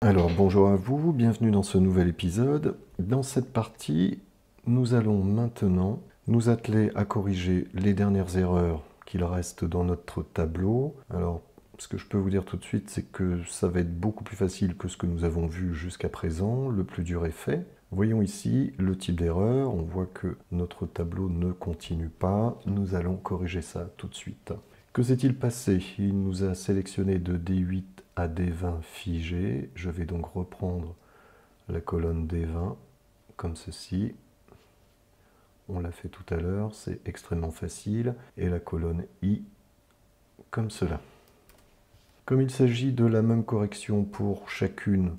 Alors bonjour à vous, bienvenue dans ce nouvel épisode. Dans cette partie, nous allons maintenant nous atteler à corriger les dernières erreurs qu'il reste dans notre tableau. Alors ce que je peux vous dire tout de suite, c'est que ça va être beaucoup plus facile que ce que nous avons vu jusqu'à présent. Le plus dur est fait. Voyons ici le type d'erreur. On voit que notre tableau ne continue pas. Nous allons corriger ça tout de suite. Que s'est-il passé? Il nous a sélectionné de D8 à D20 figé. Je vais donc reprendre la colonne D20 comme ceci. On l'a fait tout à l'heure, c'est extrêmement facile. Et la colonne I comme cela. Comme il s'agit de la même correction pour chacune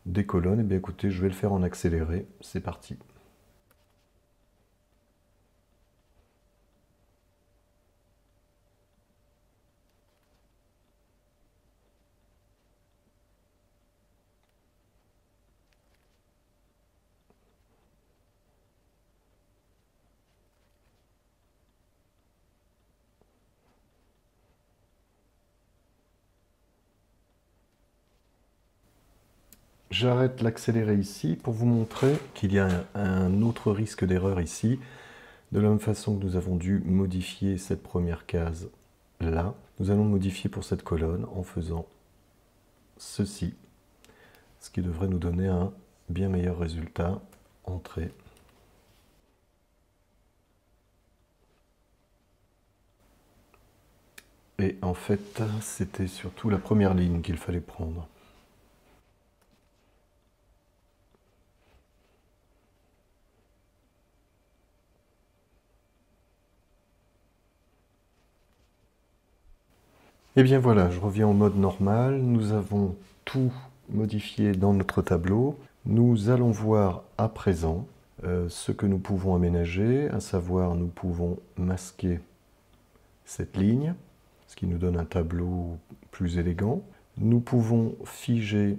des colonnes, eh bien écoutez, je vais le faire en accéléré. C'est parti. J'arrête l'accéléré ici pour vous montrer qu'il y a un autre risque d'erreur ici. De la même façon que nous avons dû modifier cette première case là, nous allons modifier pour cette colonne en faisant ceci, ce qui devrait nous donner un bien meilleur résultat. Entrée. Et en fait, c'était surtout la première ligne qu'il fallait prendre. Et bien voilà, je reviens au mode normal. Nous avons tout modifié dans notre tableau. Nous allons voir à présent ce que nous pouvons aménager, à savoir nous pouvons masquer cette ligne, ce qui nous donne un tableau plus élégant. Nous pouvons figer,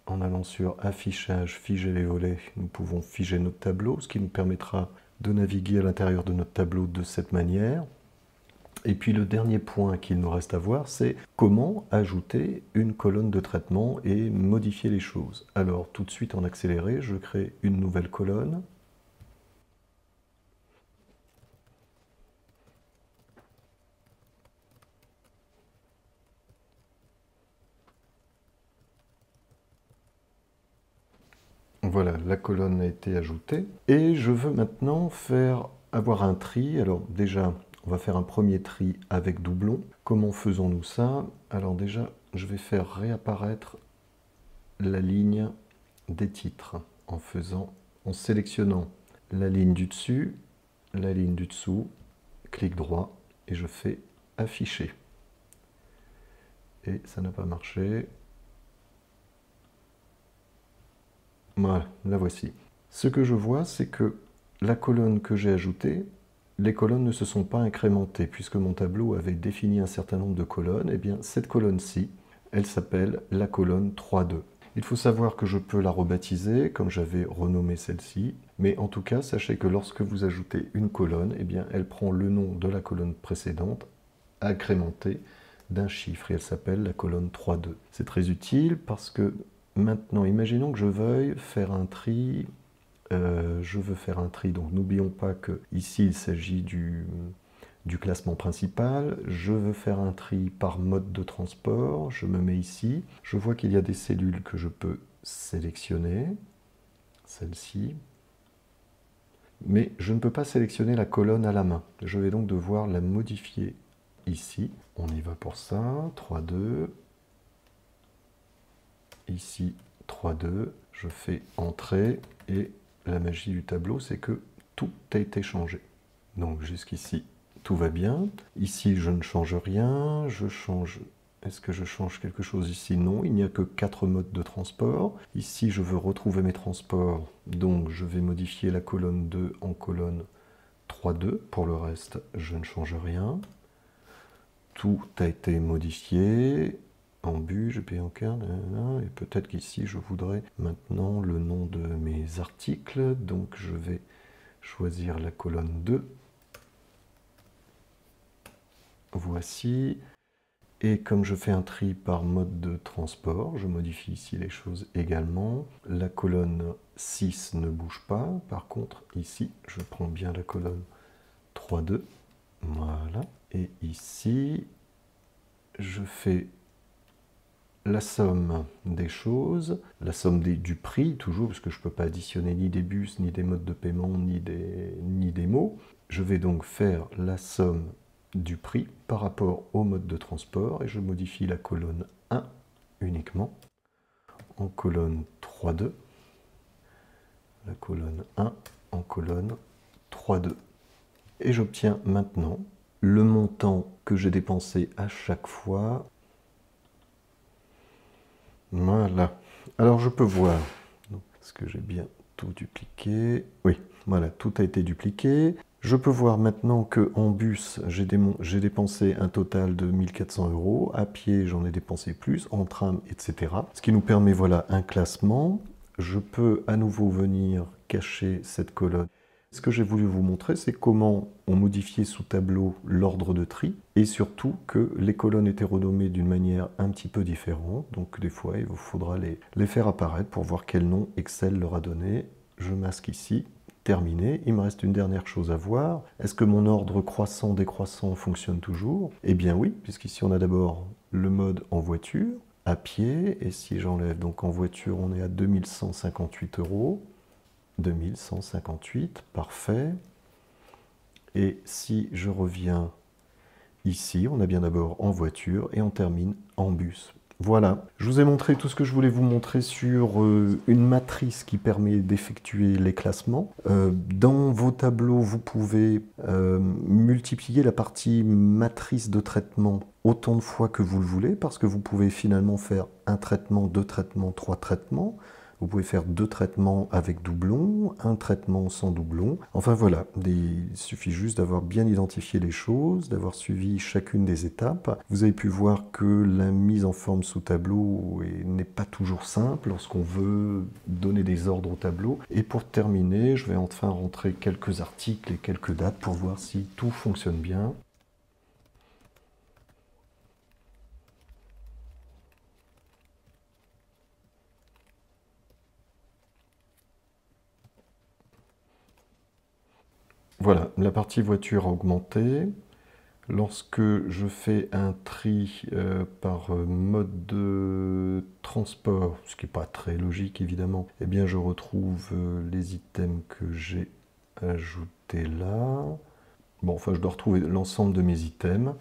en allant sur affichage, figer les volets, nous pouvons figer notre tableau, ce qui nous permettra de naviguer à l'intérieur de notre tableau de cette manière. Et puis le dernier point qu'il nous reste à voir, c'est comment ajouter une colonne de traitement et modifier les choses. Alors tout de suite en accéléré, je crée une nouvelle colonne. Voilà, la colonne a été ajoutée. Et je veux maintenant avoir un tri. Alors déjà, on va faire un premier tri avec doublon. Comment faisons-nous ça? Alors déjà, je vais faire réapparaître la ligne des titres en sélectionnant la ligne du dessus, la ligne du dessous, clic droit et je fais afficher. Et ça n'a pas marché. Voilà, la voici. Ce que je vois, c'est que la colonne que j'ai ajoutée, les colonnes ne se sont pas incrémentées, puisque mon tableau avait défini un certain nombre de colonnes. Et bien, cette colonne-ci, elle s'appelle la colonne 3,2. Il faut savoir que je peux la rebaptiser, comme j'avais renommé celle-ci, mais en tout cas, sachez que lorsque vous ajoutez une colonne, eh bien, elle prend le nom de la colonne précédente, incrémentée d'un chiffre, et elle s'appelle la colonne 3,2. C'est très utile parce que maintenant, imaginons que je veuille faire un tri. Donc n'oublions pas que ici il s'agit du classement principal. Je veux faire un tri par mode de transport. Je me mets ici. Je vois qu'il y a des cellules que je peux sélectionner. Celle-ci. Mais je ne peux pas sélectionner la colonne à la main. Je vais donc devoir la modifier ici. On y va pour ça. 3,2. Ici, 3,2. Je fais entrée et la magie du tableau, c'est que tout a été changé. Donc jusqu'ici, tout va bien. Ici, je ne change rien. Je change. Est-ce que je change quelque chose ici? Non, il n'y a que 4 modes de transport. Ici, je veux retrouver mes transports. Donc, je vais modifier la colonne 2 en colonne 3,2. Pour le reste, je ne change rien. Tout a été modifié. En but, je paye en carte, et peut-être qu'ici je voudrais maintenant le nom de mes articles, donc je vais choisir la colonne 2. Voici. Et comme je fais un tri par mode de transport, je modifie ici les choses également. La colonne 6 ne bouge pas. Par contre, ici, je prends bien la colonne 3, 2. Voilà. Et ici, je fais la somme des choses, la somme du prix, toujours, parce que je ne peux pas additionner ni des bus, ni des modes de paiement, ni des mots. Je vais donc faire la somme du prix par rapport au mode de transport, et je modifie la colonne 1 uniquement, en colonne 3, 2, la colonne 1 en colonne 3, 2. Et j'obtiens maintenant le montant que j'ai dépensé à chaque fois. Voilà. Alors je peux voir, est-ce que j'ai bien tout dupliqué? Oui, voilà, tout a été dupliqué. Je peux voir maintenant qu'en bus, j'ai dépensé un total de 1400 €. À pied, j'en ai dépensé plus, en tram, etc. Ce qui nous permet, voilà, un classement. Je peux à nouveau venir cacher cette colonne. Ce que j'ai voulu vous montrer, c'est comment on modifiait sous tableau l'ordre de tri et surtout que les colonnes étaient renommées d'une manière un petit peu différente. Donc des fois, il vous faudra les faire apparaître pour voir quel nom Excel leur a donné. Je masque ici. Terminé. Il me reste une dernière chose à voir. Est-ce que mon ordre croissant-décroissant fonctionne toujours? Eh bien oui, puisqu'ici on a d'abord le mode en voiture, à pied, et si j'enlève donc en voiture, on est à 2158 €. 2158, parfait. Et si je reviens ici, on a bien d'abord en voiture et on termine en bus. Voilà, je vous ai montré tout ce que je voulais vous montrer sur une matrice qui permet d'effectuer les classements. Dans vos tableaux, vous pouvez multiplier la partie matrice de traitement autant de fois que vous le voulez, parce que vous pouvez finalement faire un traitement, deux traitements, trois traitements. Vous pouvez faire deux traitements avec doublon, un traitement sans doublon. Enfin voilà, il suffit juste d'avoir bien identifié les choses, d'avoir suivi chacune des étapes. Vous avez pu voir que la mise en forme sous tableau n'est pas toujours simple lorsqu'on veut donner des ordres au tableau. Et pour terminer, je vais enfin rentrer quelques articles et quelques dates pour voir si tout fonctionne bien. Voilà, la partie voiture a augmenté. Lorsque je fais un tri par mode de transport, ce qui n'est pas très logique évidemment, eh bien je retrouve les items que j'ai ajoutés là. Bon, enfin je dois retrouver l'ensemble de mes items.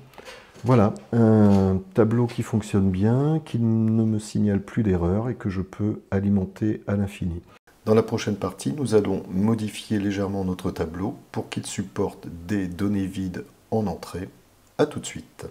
Voilà, un tableau qui fonctionne bien, qui ne me signale plus d'erreur et que je peux alimenter à l'infini. Dans la prochaine partie, nous allons modifier légèrement notre tableau pour qu'il supporte des données vides en entrée. A tout de suite.